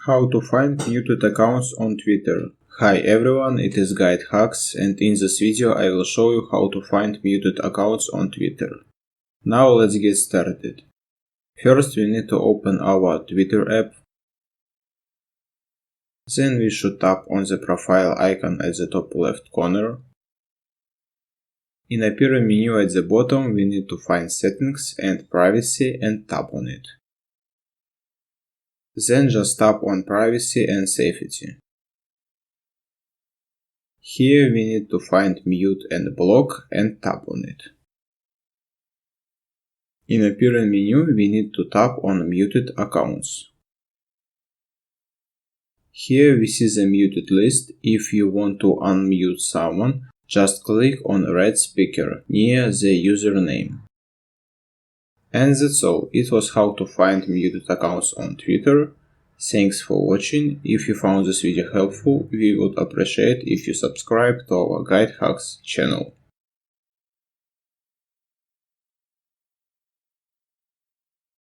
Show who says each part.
Speaker 1: How to find muted accounts on Twitter. Hi everyone, it is GuideHacks, and in this video I will show you how to find muted accounts on Twitter. Now let's get started. First we need to open our Twitter app. Then we should tap on the profile icon at the top left corner. In the appearing menu at the bottom we need to find Settings and Privacy and tap on it. Then just tap on Privacy and Safety. Here we need to find Mute and Block and tap on it. In the appearing menu we need to tap on Muted Accounts. Here we see the muted list. If you want to unmute someone, just click on red speaker near the username. And that's all. It was how to find muted accounts on Twitter. Thanks for watching. If you found this video helpful, we would appreciate if you subscribe to our GuideHacks channel.